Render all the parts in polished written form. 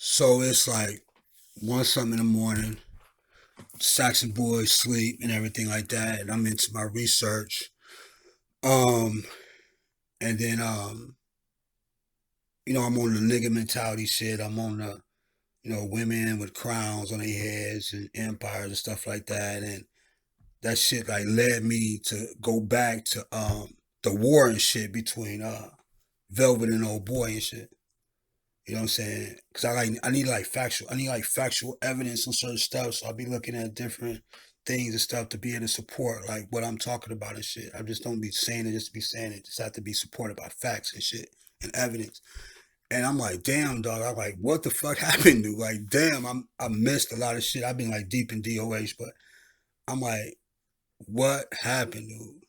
So it's like one something in the morning, Saxon boys sleep and everything like that, and I'm into my research. Um, and then I'm on the nigga mentality shit. I'm on the women with crowns on their heads and empires and stuff like that, and that shit like led me to go back to the war and shit between Velvet and old boy and shit. You know what I'm saying? Because I need like factual evidence on certain stuff. So I'll be looking at different things and stuff to be able to support like what I'm talking about and shit. I just don't be saying it just to be saying it. Just have to be supported by facts and shit and evidence. And I'm like, damn, dog. I'm like, what the fuck happened, dude? Like, damn, I missed a lot of shit. I've been like deep in DOH, but I'm like, what happened, dude?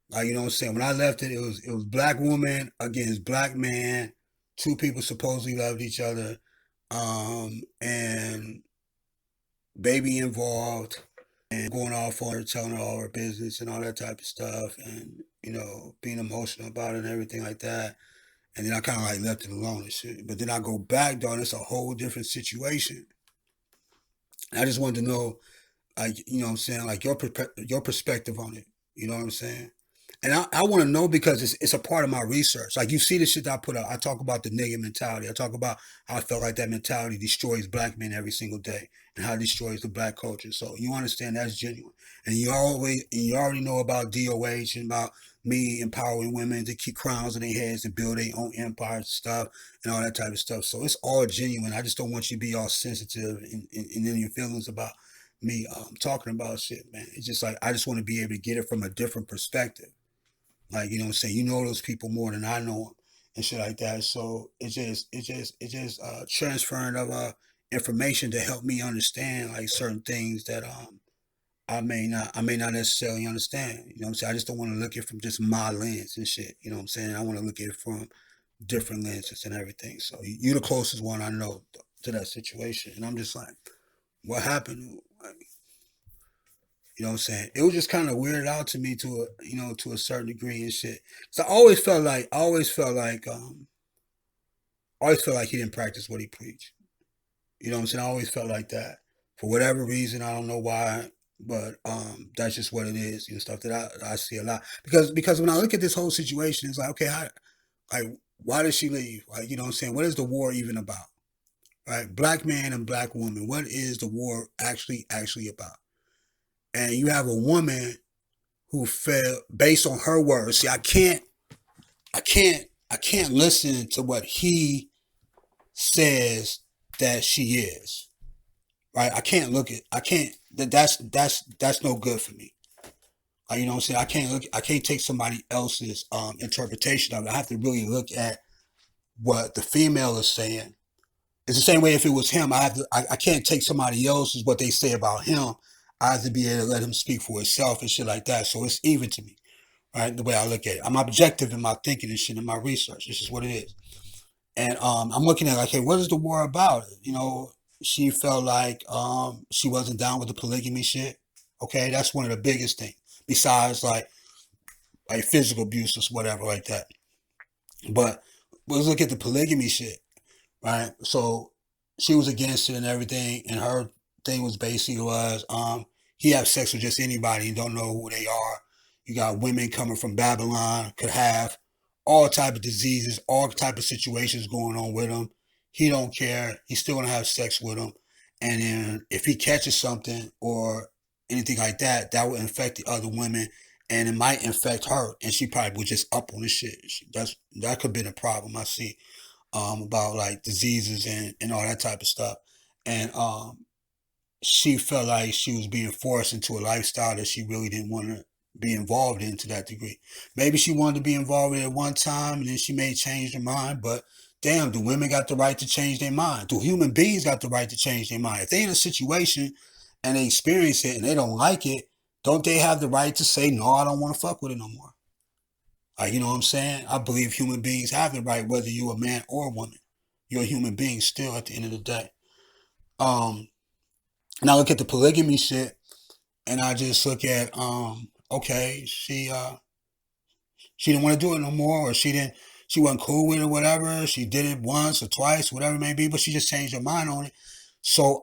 Like, you know what I'm saying? When I left it, it was black woman against black man. Two people supposedly loved each other, and baby involved, and going off on her, telling her all her business and all that type of stuff, and being emotional about it and everything like that. And then I kind of like left it alone and shit. But then I go back, though, and it's a whole different situation. And I just wanted to know, like, you know what I'm saying, like your perspective on it. You know what I'm saying? And I want to know because it's a part of my research. Like you see the shit that I put out. I talk about the nigga mentality. I talk about how I felt like that mentality destroys black men every single day and how it destroys the black culture. So you understand that's genuine. And you already know about DOH and about me empowering women to keep crowns on their heads and build their own empires and stuff and all that type of stuff. So it's all genuine. I just don't want you to be all sensitive and in your feelings about me talking about shit, man. It's just like I just want to be able to get it from a different perspective. Like, you know what I'm saying? You know those people more than I know them and shit like that. So it's just transferring of information to help me understand like certain things that I may not necessarily understand. You know what I'm saying? I just don't want to look at it from just my lens and shit. You know what I'm saying? I want to look at it from different lenses and everything. So you're the closest one I know to that situation. And I'm just like, what happened? Like, you know what I'm saying? It was just kind of weirded out to me to a certain degree and shit. So I always felt like he didn't practice what he preached. You know what I'm saying? I always felt like that. For whatever reason, I don't know why, but that's just what it is, stuff that I see a lot. Because when I look at this whole situation, it's like, okay, like why did she leave? Like, you know what I'm saying? What is the war even about? Right? Black man and black woman, what is the war actually about? And you have a woman who fell based on her words. See, I can't listen to what he says that she is. Right? I can't that's no good for me. You know what I'm saying? I can't take somebody else's interpretation of it. I have to really look at what the female is saying. It's the same way if it was him. I can't take somebody else's what they say about him. I have to be able to let him speak for himself and shit like that. So it's even to me. Right? The way I look at it. I'm objective in my thinking and shit in my research. This is what it is. And I'm looking at like, hey, what is the war about? She felt like she wasn't down with the polygamy shit. Okay, that's one of the biggest things. Besides like physical abuse or whatever like that. But let's look at the polygamy shit, right? So she was against it and everything, and her thing was basically was he have sex with just anybody and don't know who they are. You got women coming from Babylon, could have all type of diseases, all type of situations going on with him. He don't care. He's still gonna have sex with them. And then if he catches something or anything like that, that would infect the other women and it might infect her. And she probably was just up on the shit. That could have been a problem I see about like diseases and all that type of stuff. And she felt like she was being forced into a lifestyle that she really didn't want to be involved in to that degree. Maybe she wanted to be involved in it at one time and then she may change her mind, but damn, do women got the right to change their mind? Do human beings got the right to change their mind? If they in a situation and they experience it and they don't like it, don't they have the right to say, no, I don't want to fuck with it no more? You know what I'm saying? I believe human beings have the right, whether you're a man or a woman. You're a human being still at the end of the day. Um, and I look at the polygamy shit, and I just look at, okay, she didn't want to do it no more, or she wasn't cool with it or whatever. She did it once or twice, whatever it may be, but she just changed her mind on it. So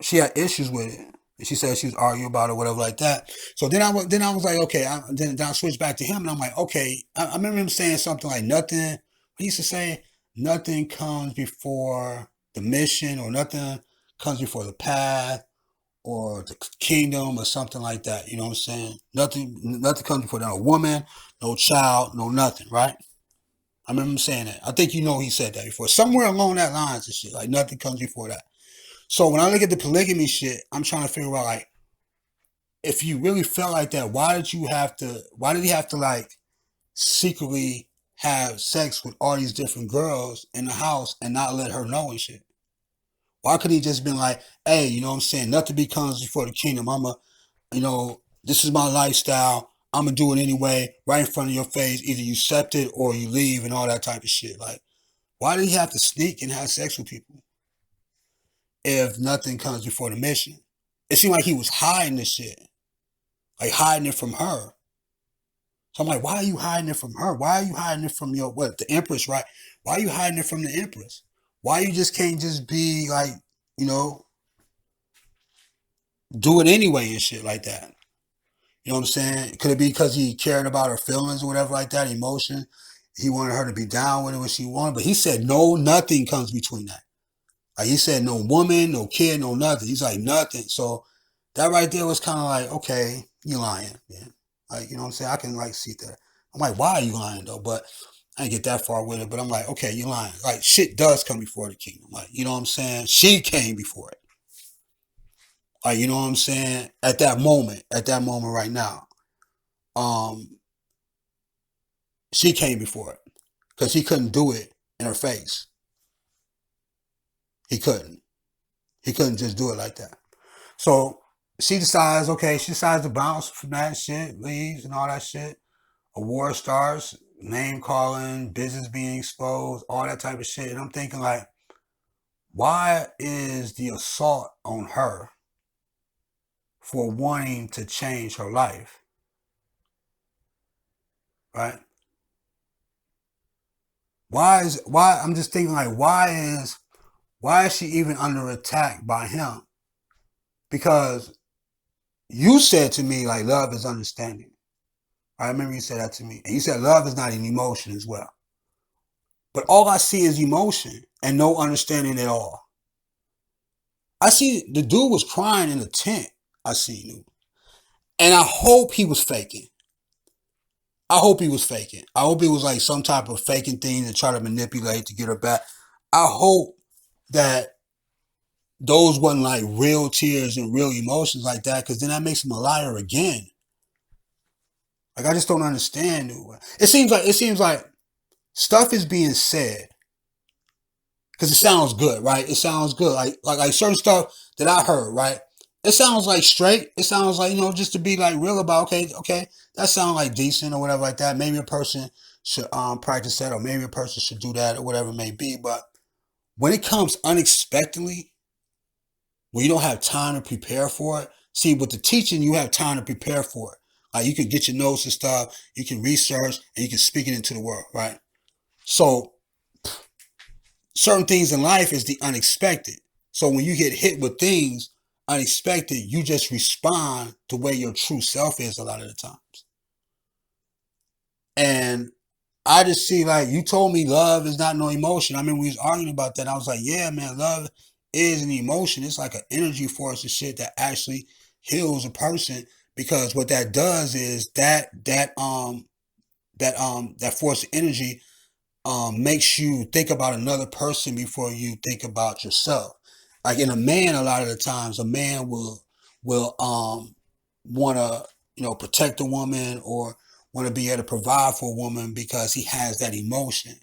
she had issues with it. She said she was arguing about it, whatever like that. So then I was like, okay. Then I switched back to him, and I'm like, okay. I remember him saying something like nothing. He used to say nothing comes before the mission, or nothing comes before the path, or the kingdom, or something like that. You know what I'm saying? Nothing comes before that. No woman, no child, no nothing. Right? I remember him saying that. I think he said that before, somewhere along that lines and shit. Like nothing comes before that. So when I look at the polygamy shit, I'm trying to figure out like, if you really felt like that, why did he have to like secretly have sex with all these different girls in the house and not let her know and shit? Why could he just been like, hey, you know what I'm saying? Nothing becomes before the kingdom. This is my lifestyle. I'm gonna do it anyway, right in front of your face. Either you accept it or you leave and all that type of shit. Like, why did he have to sneak and have sex with people if nothing comes before the mission? It seemed like he was hiding this shit, like hiding it from her. So I'm like, why are you hiding it from her? Why are you hiding it from the Empress, right? Why are you hiding it from the Empress? Why you just can't just be like, you know, do it anyway and shit like that? You know what I'm saying? Could it be because he cared about her feelings or whatever like that, emotion? He wanted her to be down with it when she wanted, but he said no, nothing comes between that. Like he said, no woman, no kid, no nothing. He's like nothing. So that right there was kind of like, okay, you lying, man. Like, you know what I'm saying? I can like see that. I'm like, why are you lying though? But I didn't get that far with it. But I'm like, okay, you lying. Like shit does come before the kingdom. Like, you know what I'm saying? She came before it. Like, you know what I'm saying? At that moment right now, um, she came before it because he couldn't do it in her face. He couldn't. He couldn't just do it like that. So she decides to bounce from that shit, leaves and all that shit. A war starts, name calling, business being exposed, all that type of shit. And I'm thinking like, why is the assault on her for wanting to change her life? Right? Why I'm just thinking like, why is she even under attack by him? Because you said to me like love is understanding. I remember you said that to me. And you said love is not an emotion as well. But all I see is emotion and no understanding at all. I see the dude was crying in the tent. I see you. And I hope he was faking. I hope he was faking. I hope it was like some type of faking thing to try to manipulate to get her back. I hope that those wasn't like real tears and real emotions like that, because then that makes him a liar again. Like I just don't understand. It seems like stuff is being said because it sounds good, right? It sounds good. Like certain stuff that I heard, right? It sounds like straight. It sounds like, just to be like real about, okay, that sounds like decent or whatever like that. Maybe a person should practice that, or maybe a person should do that or whatever it may be. But when it comes unexpectedly, when you don't have time to prepare for it, see, with the teaching, you have time to prepare for it. Like you can get your notes and stuff, you can research, and you can speak it into the world, right? So certain things in life is the unexpected. So when you get hit with things unexpected, you just respond to where your true self is a lot of the times. And I just see like you told me love is not no emotion. I mean, we was arguing about that. I was like, yeah, man, love is an emotion. It's like an energy force and shit that actually heals a person, because what that does is that force of energy makes you think about another person before you think about yourself. Like in a man, a lot of the times, a man will want to protect a woman, or want to be able to provide for a woman because he has that emotion.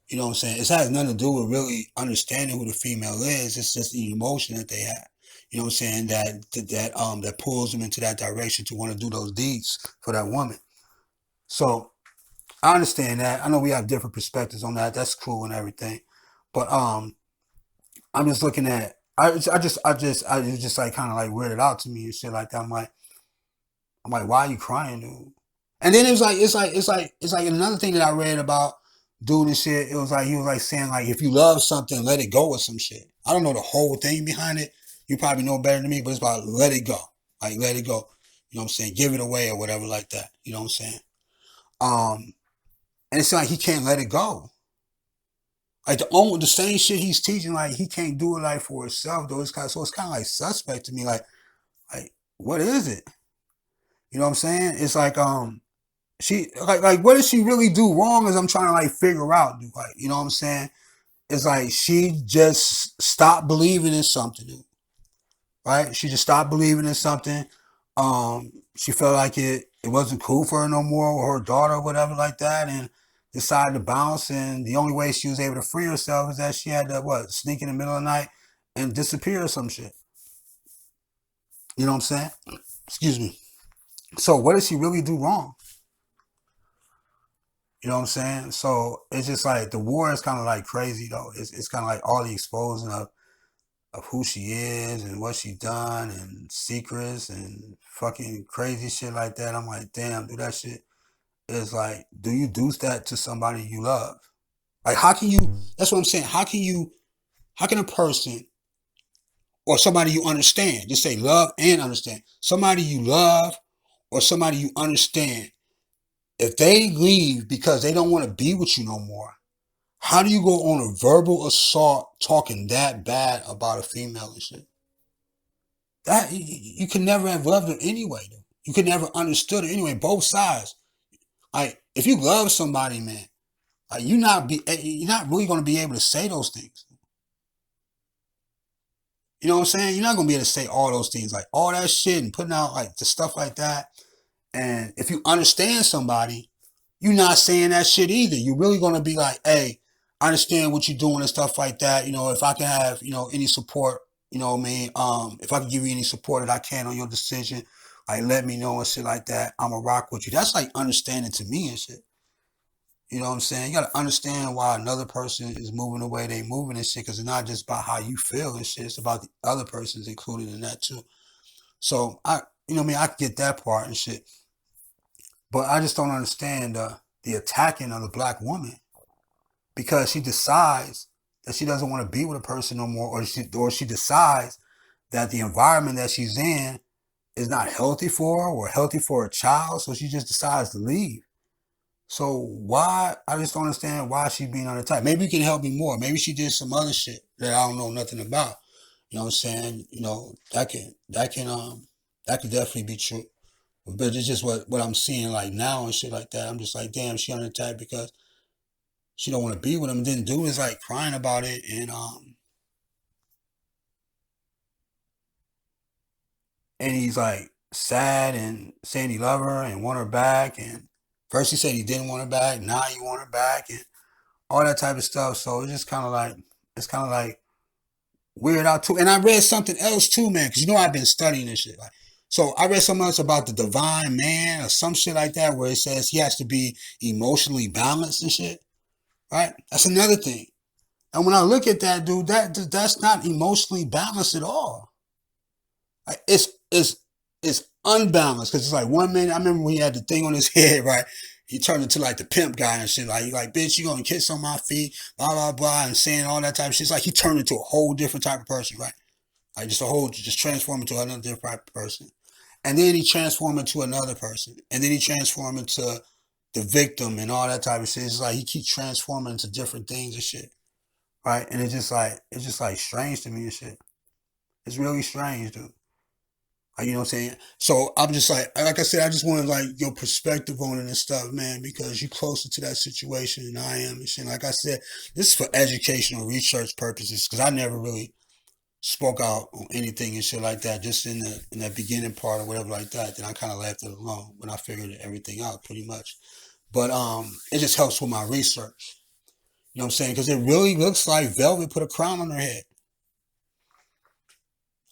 You know what I'm saying? It has nothing to do with really understanding who the female is. It's just the emotion that they have. You know what I'm saying? That pulls them into that direction to want to do those deeds for that woman. So I understand that. I know we have different perspectives on that. That's cool and everything, but I'm just looking at. I just like kind of like weirded out to me and shit like that. I'm like, why are you crying, dude? And then it's like another thing that I read about dude and shit. It was like he was like saying like if you love something, let it go or some shit. I don't know the whole thing behind it. You probably know better than me, but it's about let it go. Like let it go. You know what I'm saying? Give it away or whatever like that. You know what I'm saying? Um, and it's like he can't let it go. Like the same shit he's teaching, like he can't do it like for himself though. It's kind of like suspect to me. Like what is it? You know what I'm saying? It's like she like what did she really do wrong? As I'm trying to like figure out, like you know what I'm saying? It's like she just stopped believing in something, right? She just stopped believing in something. She felt like it wasn't cool for her no more, or her daughter, or whatever like that, and decided to bounce. And the only way she was able to free herself is that she had to sneak in the middle of the night and disappear or some shit. You know what I'm saying? Excuse me. So what did she really do wrong? You know what I'm saying? So it's just like the war is kind of like crazy though. It's kind of like all the exposing of who she is and what she done and secrets and fucking crazy shit like that. I'm like, damn, dude, that shit is like, do you do that to somebody you love? Like, how can you? That's what I'm saying. How can you? How can a person or somebody you understand, just say love and understand, somebody you love or somebody you understand, if they leave because they don't want to be with you no more, how do you go on a verbal assault talking that bad about a female and shit? That you can never have loved her anyway. Though. You could never understood her anyway. Both sides. Like if you love somebody, man, like you're not really going to be able to say those things. You know what I'm saying? You're not going to be able to say all those things, like all that shit and putting out like the stuff like that. And if you understand somebody, you're not saying that shit either. You're really going to be like, hey, I understand what you're doing and stuff like that. You know, if I can have, any support, you know what I mean? If I can give you any support that I can on your decision, like let me know and shit like that. I'm a rock with you. That's like understanding to me and shit. You know what I'm saying? You got to understand why another person is moving the way they moving and shit, because it's not just about how you feel and shit. It's about the other person's included in that too. So you know what I mean? I get that part and shit. But I just don't understand the attacking of the black woman because she decides that she doesn't want to be with a person no more, or she decides that the environment that she's in is not healthy for her or healthy for her child, so she just decides to leave. So why? I just don't understand why she's being on attack. Maybe you can help me more. Maybe she did some other shit that I don't know nothing about. You know what I'm saying? That can definitely be true. But it's just what I'm seeing like now and shit like that. I'm just like, damn, she on attack because she don't want to be with him. And then dude is like crying about it and he's like sad and saying he love her and want her back. And first he said he didn't want her back, now he want her back and all that type of stuff. So it's kind of like weird out too. And I read something else too, man, because I've been studying this shit. Like, so I read something else about the divine man or some shit like that, where it says he has to be emotionally balanced and shit. Right? That's another thing. And when I look at that dude, that's not emotionally balanced at all. Like, it's unbalanced because it's like one minute. I remember when he had the thing on his head, right? He turned into like the pimp guy and shit. Like he like, bitch, you gonna kiss on my feet, blah blah blah, and saying all that type of shit. It's like he turned into a whole different type of person, right? Like just transform into another different type of person. And then he transformed into another person. And then he transformed into the victim and all that type of shit. It's like he keeps transforming into different things and shit. Right? And it's just like strange to me and shit. It's really strange, dude. Like, you know what I'm saying? So I'm just like I said, I just wanted like your perspective on it and stuff, man, because you're closer to that situation than I am and shit. Like I said, this is for educational research purposes because I never really spoke out on anything and shit like that, just in that beginning part or whatever like that. Then I kind of left it alone when I figured everything out pretty much. But it just helps with my research. You know what I'm saying? Because it really looks like Velvet put a crown on her head.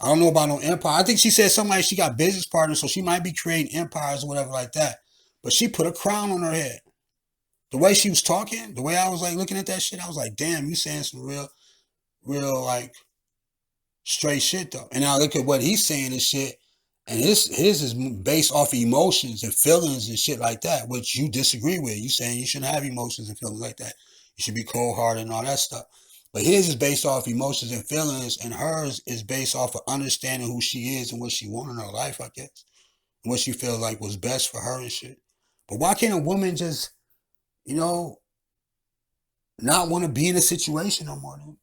I don't know about no empire. I think she said something like she got business partners, so she might be creating empires or whatever like that. But she put a crown on her head. The way she was talking, the way I was like looking at that shit, I was like, damn, you saying some real like straight shit though. And now look at what he's saying and shit. And his is based off of emotions and feelings and shit like that, which you disagree with. You saying you shouldn't have emotions and feelings like that. You should be cold hearted and all that stuff. But his is based off emotions and feelings, and hers is based off of understanding who she is and what she wants in her life, I guess. And what she feels like was best for her and shit. But why can't a woman just, you know, not want to be in a situation no more? Dude?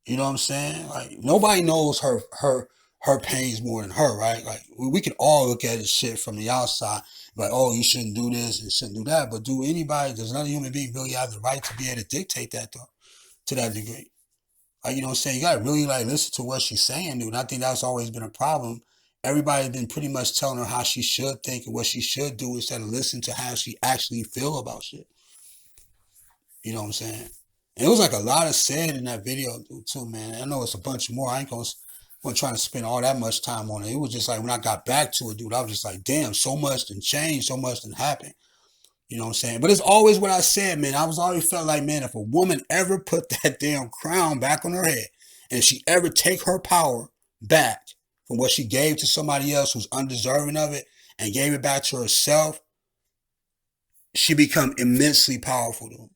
You know what I'm saying? Like nobody knows her pains more than her, right? Like we can all look at this shit from the outside, like, oh, you shouldn't do this and shouldn't do that. But do anybody, does another human being really have the right to be able to dictate that though, to that degree? Like, you know what I'm saying? You gotta really like listen to what she's saying, dude. And I think that's always been a problem. Everybody's been pretty much telling her how she should think and what she should do instead of listening to how she actually feel about shit. You know what I'm saying? And it was like a lot of said in that video too, man. I know it's a bunch more. I ain't gonna try to spend all that much time on it. It was just like when I got back to it, dude, I was just like, damn, so much done changed, so much done happened. You know what I'm saying? But it's always what I said, man. I was always felt like, man, if a woman ever put that damn crown back on her head, and if she ever take her power back from what she gave to somebody else who's undeserving of it and gave it back to herself, she become immensely powerful, dude.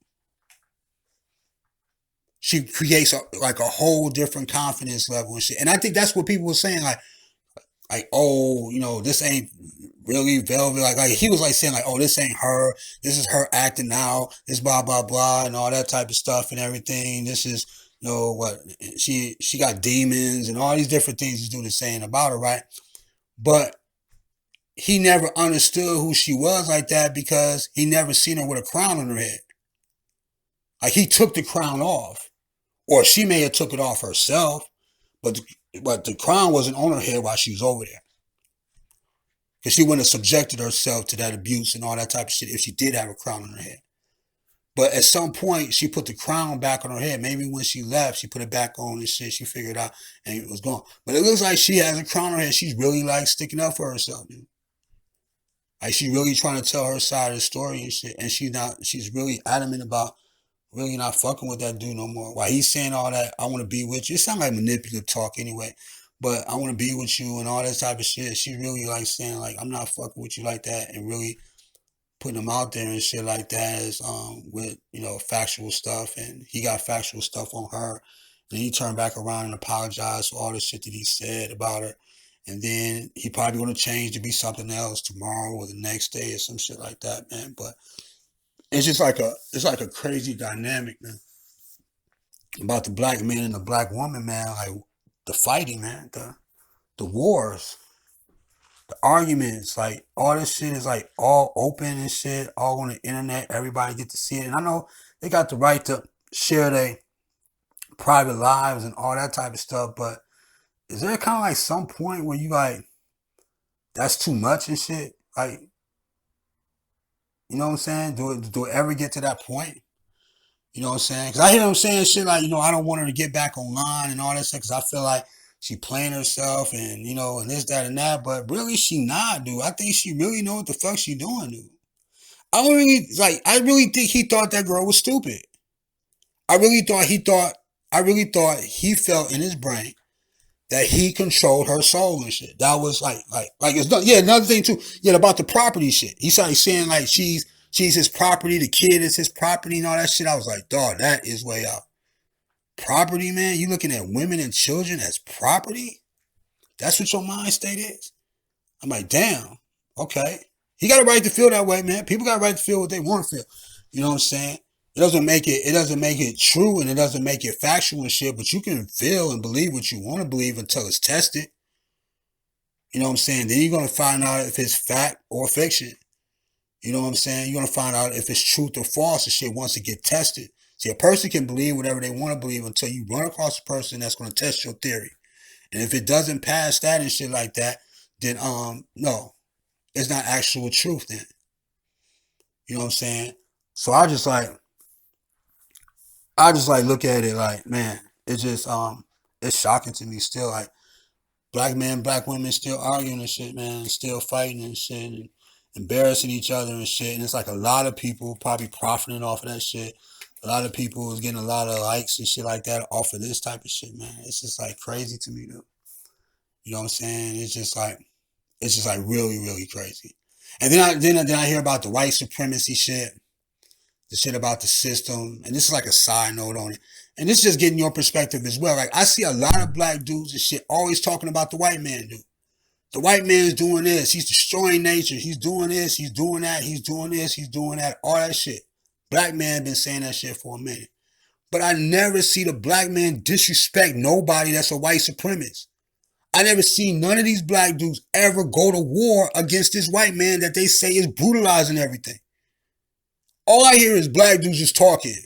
She creates like a whole different confidence level and shit. And I think that's what people were saying, like, oh, you know, this ain't really Velvet. Like he was like saying like, oh, this ain't her. This is her acting now. This blah blah blah and all that type of stuff and everything. This is, you know, what she got demons and all these different things this dude is saying about her, right? But he never understood who she was like that because he never seen her with a crown on her head. Like he took the crown off, or she may have took it off herself, but the crown wasn't on her head while she was over there. Because she wouldn't have subjected herself to that abuse and all that type of shit if she did have a crown on her head. But at some point, she put the crown back on her head. Maybe when she left, she put it back on and shit. She figured out and it was gone. But it looks like she has a crown on her head. She's really like sticking up for herself, dude. Like she's really trying to tell her side of the story and shit. And she's really adamant about really not fucking with that dude no more. While he's saying all that, I want to be with you. It sounds like manipulative talk anyway. But I want to be with you and all that type of shit. She really like saying like, I'm not fucking with you like that and really putting him out there and shit like that is with, you know, factual stuff. And he got factual stuff on her. And he turned back around and apologized for all the shit that he said about her. And then he probably gonna change to be something else tomorrow or the next day or some shit like that, man. But it's like a crazy dynamic, man. About the black man and the black woman, man. Like the fighting, man. The wars, the arguments, like all this shit is like all open and shit, all on the internet. Everybody get to see it. And I know they got the right to share their private lives and all that type of stuff, but is there kind of like some point where you like that's too much and shit? Like, you know what I'm saying? Do it ever get to that point? You know what I'm saying? Because I hear them saying shit like, you know, I don't want her to get back online and all that stuff because I feel like she playing herself and, you know, and this, that, and that. But really, she not, dude. I think she really know what the fuck she doing, dude. I really think he thought that girl was stupid. I really thought he felt in his brain that he controlled her soul and shit. That was like it's yeah. Another thing too, yeah, about the property shit. He started saying like she's his property, the kid is his property and all that shit. I was like, dog, that is way out. Property, man. You looking at women and children as property? That's what your mind state is. I'm like, damn, okay. He got a right to feel that way, man. People got a right to feel what they want to feel. You know what I'm saying? It doesn't make it true and it doesn't make it factual and shit, but you can feel and believe what you want to believe until it's tested. You know what I'm saying? Then you're gonna find out if it's fact or fiction. You know what I'm saying? You're gonna find out if it's truth or false and shit once it get tested. See, a person can believe whatever they want to believe until you run across a person that's gonna test your theory. And if it doesn't pass that and shit like that, then no, it's not actual truth then. You know what I'm saying? So I just like look at it like, man, it's just it's shocking to me still. Like black men, black women still arguing and shit, man, and still fighting and shit and embarrassing each other and shit. And it's like a lot of people probably profiting off of that shit. A lot of people is getting a lot of likes and shit like that off of this type of shit, man. It's just like crazy to me, dude. You know what I'm saying? It's just like really, really crazy. And then I hear about the white supremacy shit, the shit about the system, and this is like a side note on it. And this is just getting your perspective as well. Like I see a lot of black dudes and shit always talking about the white man, dude. The white man's doing this. He's destroying nature. He's doing this. He's doing that. He's doing this. He's doing that. All that shit. Black man been saying that shit for a minute. But I never see the black man disrespect nobody that's a white supremacist. I never see none of these black dudes ever go to war against this white man that they say is brutalizing everything. All I hear is black dudes just talking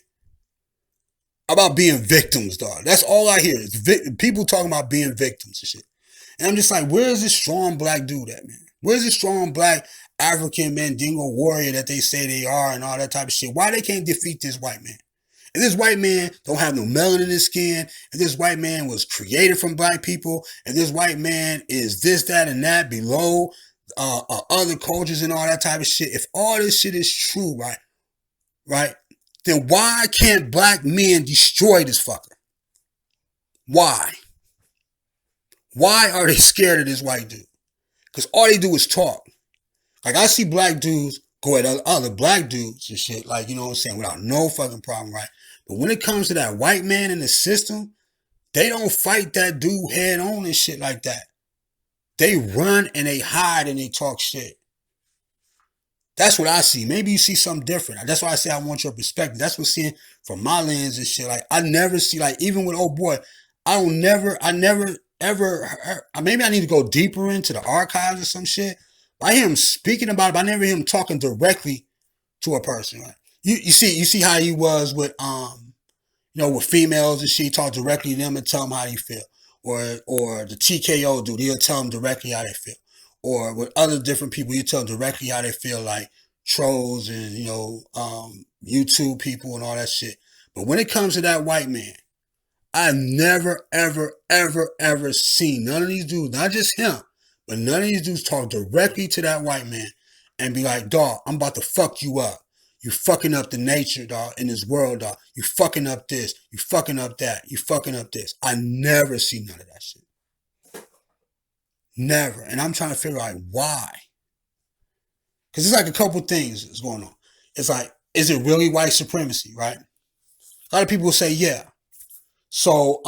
about being victims, dog. That's all I hear is people talking about being victims and shit. And I'm just like, where is this strong black dude at, man? Where's this strong black African Mandingo warrior that they say they are and all that type of shit? Why they can't defeat this white man? If this white man don't have no melanin in his skin, if this white man was created from black people, if this white man is this, that, and that below other cultures and all that type of shit, if all this shit is true, right, then why can't black men destroy this fucker? Why? Why are they scared of this white dude? Because all they do is talk. Like I see black dudes go at other black dudes and shit, like, you know what I'm saying, without no fucking problem, right? But when it comes to that white man in the system, they don't fight that dude head on and shit like that. They run and they hide and they talk shit. That's what I see. Maybe you see something different. That's why I say I want your perspective. That's what's seeing from my lens and shit. Like I never see, like even with old boy, I never ever heard, maybe I need to go deeper into the archives or some shit. I hear him speaking about it, but I never hear him talking directly to a person, right? You see how he was with with females and shit, talk directly to them and tell them how they feel. Or the TKO dude, he'll tell them directly how they feel. Or with other different people, you tell them directly how they feel, like trolls and YouTube people and all that shit. But when it comes to that white man, I've never, ever, ever, ever seen none of these dudes, not just him, but none of these dudes talk directly to that white man and be like, dog, I'm about to fuck you up. You fucking up the nature, dog, in this world, dog. You fucking up this. You fucking up that. You fucking up this. I never see none of that shit. Never. And I'm trying to figure out why. Because it's like a couple things that's going on. It's like, is it really white supremacy, right? A lot of people say, yeah. So,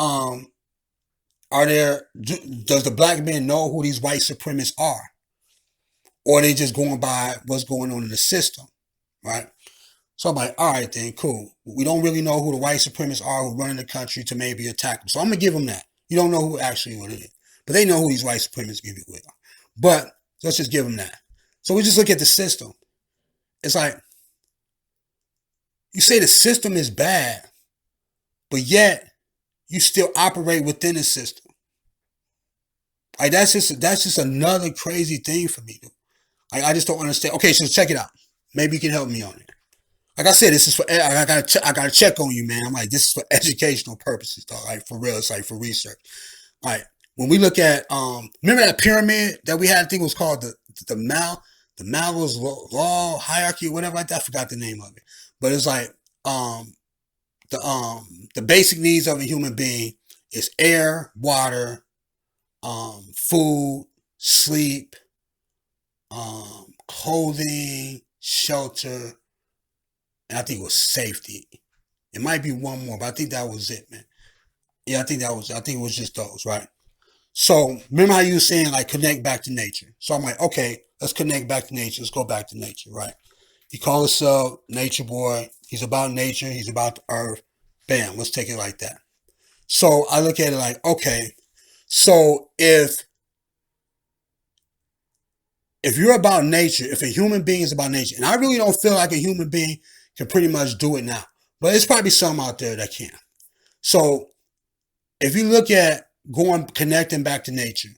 does the black man know who these white supremacists are? Or are they just going by what's going on in the system, right? So I'm like, all right then, cool. We don't really know who the white supremacists are who run in the country to maybe attack them. So I'm going to give them that. You don't know who actually what it is. But they know who these white supremacists are. But let's just give them that. So we just look at the system. It's like, you say the system is bad, but yet you still operate within the system. Like that's just another crazy thing for me, dude. Like I just don't understand. Okay, so check it out. Maybe you can help me on it. Like I said, this is for I gotta check on you, man. I'm like, this is for educational purposes, dog. Like for real, it's like for research. All right. When we look at remember that pyramid that we had, I think it was called the Maslow's law hierarchy or whatever like that. I forgot the name of it. But it's like the basic needs of a human being is air, water, food, sleep, clothing, shelter, and I think it was safety. It might be one more, but I think that was it, man. Yeah, I think it was just those, right? So remember how you were saying like connect back to nature. So I'm like, okay, let's connect back to nature. Let's go back to nature, right? He calls himself Nature Boy. He's about nature. He's about the earth. Bam, let's take it like that. So I look at it like, okay, so if you're about nature, if a human being is about nature, and I really don't feel like a human being can pretty much do it now, but there's probably some out there that can. So if you look at connecting back to nature,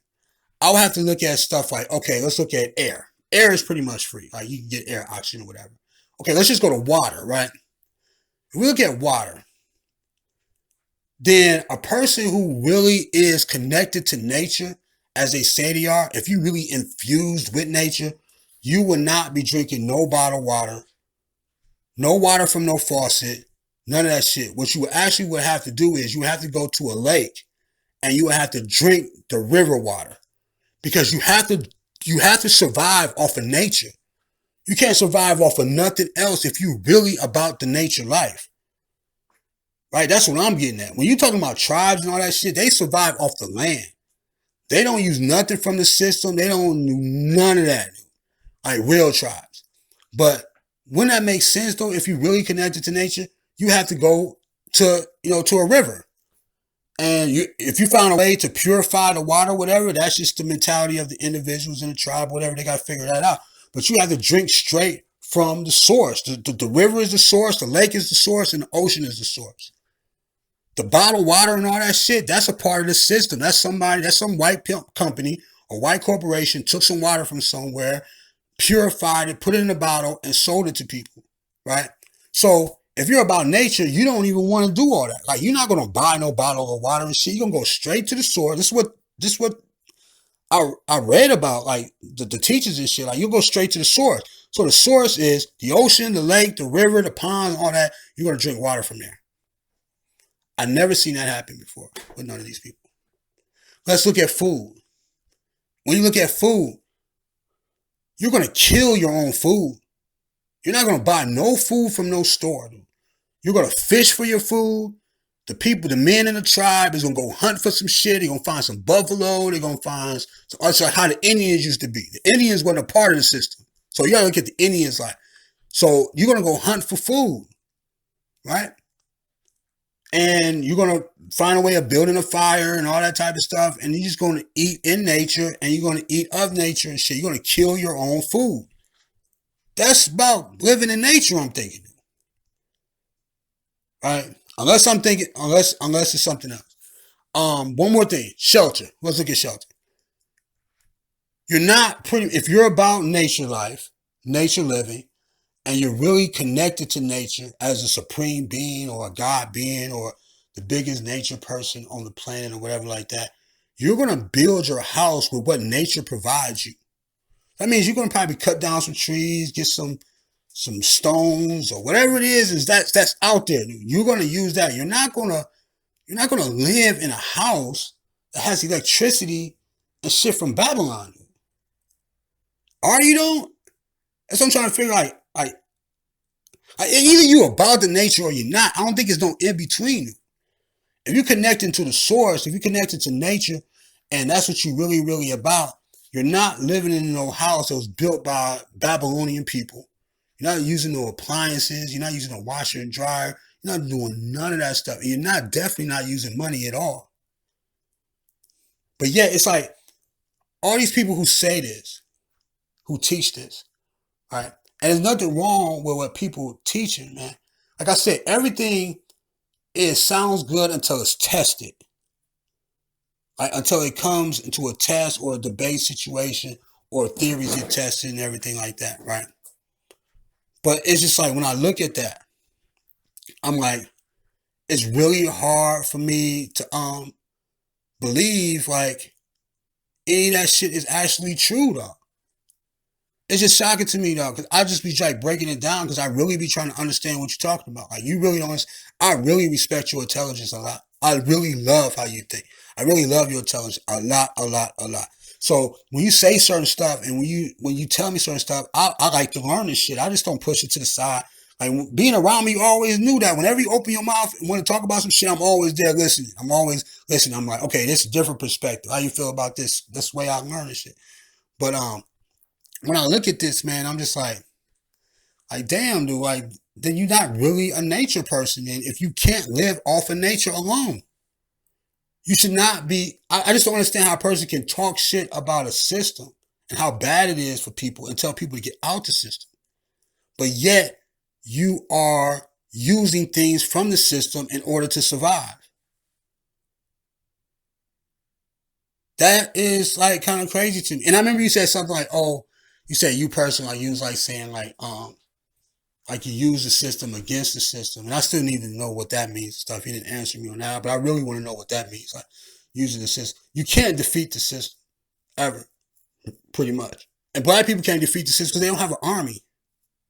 I'll have to look at stuff like, okay, let's look at air. Air is pretty much free. Like you can get air, oxygen, or whatever. Okay, let's just go to water, right? If we look at water, then a person who really is connected to nature, as they say they are, if you really infused with nature, you will not be drinking no bottled water, no water from no faucet, none of that shit. What you actually would have to do is you have to go to a lake and you would have to drink the river water. because you have to survive off of nature. You can't survive off of nothing else if you really about the nature life. Right? That's what I'm getting at. When you're talking about tribes and all that shit, they survive off the land. They don't use nothing from the system. They don't do none of that. Like real tribes. But when that makes sense though, if you really connected to nature, you have to go to a river. And if you found a way to purify the water, whatever, that's just the mentality of the individuals in the tribe, whatever, they got to figure that out. But you have to drink straight from the source. The river is the source, the lake is the source, and the ocean is the source. The bottled water and all that shit, that's a part of the system. That's some white company or white corporation took some water from somewhere, purified it, put it in a bottle, and sold it to people, right? So if you're about nature, you don't even want to do all that. Like, you're not going to buy no bottle of water and shit. You're going to go straight to the source. This is what I read about, like, the teachers and shit. Like, you'll go straight to the source. So the source is the ocean, the lake, the river, the ponds, all that. You're going to drink water from there. I've never seen that happen before with none of these people. Let's look at food. When you look at food, you're going to kill your own food. You're not going to buy no food from no store. Dude. You're going to fish for your food. The men in the tribe is going to go hunt for some shit. They're going to find some buffalo. They're going to find how the Indians used to be. The Indians weren't a part of the system. So you got to look at the Indians like. So you're going to go hunt for food, right? And you're going to find a way of building a fire and all that type of stuff. And you're just going to eat in nature and you're going to eat of nature and shit. You're going to kill your own food. That's about living in nature, I'm thinking. Right? Unless it's something else. One more thing. Shelter. Let's look at shelter. If you're about nature life, nature living, and you're really connected to nature as a supreme being or a God being or the biggest nature person on the planet or whatever like that, you're going to build your house with what nature provides you. That means you're going to probably cut down some trees, get some stones or whatever it is that's out there. You're going to use that. You're not going to live in a house that has electricity and shit from Babylon. Are you don't? That's what I'm trying to figure out. Either you're about the nature or you're not. I don't think there's no in between. If you're connecting to the source, if you're connected to nature, and that's what you're really, really about, you're not living in no house that was built by Babylonian people. You're not using no appliances. You're not using a washer and dryer. You're not doing none of that stuff. And you're definitely not using money at all. But yeah, it's like all these people who say this, who teach this, right? And there's nothing wrong with what people teaching, man. Like I said, everything sounds good until it's tested. Right? Until it comes into a test or a debate situation or theories get tested and everything like that, right? But it's just like when I look at that, I'm like, it's really hard for me to believe like any of that shit is actually true though. It's just shocking to me though, because I just be like breaking it down because I really be trying to understand what you're talking about. Like you really don't. I really respect your intelligence a lot. I really love how you think. I really love your intelligence a lot, a lot, a lot. So when you say certain stuff and when you tell me certain stuff, I like to learn this shit. I just don't push it to the side. Like being around me, you always knew that whenever you open your mouth and want to talk about some shit, I'm always there listening. I'm always listening. I'm like, okay, this is a different perspective. How you feel about this? That's the way I learn this shit. But when I look at this, man, I'm just like damn, dude, like, then you're not really a nature person. And if you can't live off of nature alone, you should not be. I just don't understand how a person can talk shit about a system and how bad it is for people and tell people to get out the system. But yet you are using things from the system in order to survive. That is like kind of crazy to me. And I remember you said something like, oh, you said you personally, like you was like saying like you use the system against the system. And I still need to know what that means. Stuff. You didn't answer me on that, but I really want to know what that means. Like using the system. You can't defeat the system ever, pretty much. And black people can't defeat the system because they don't have an army.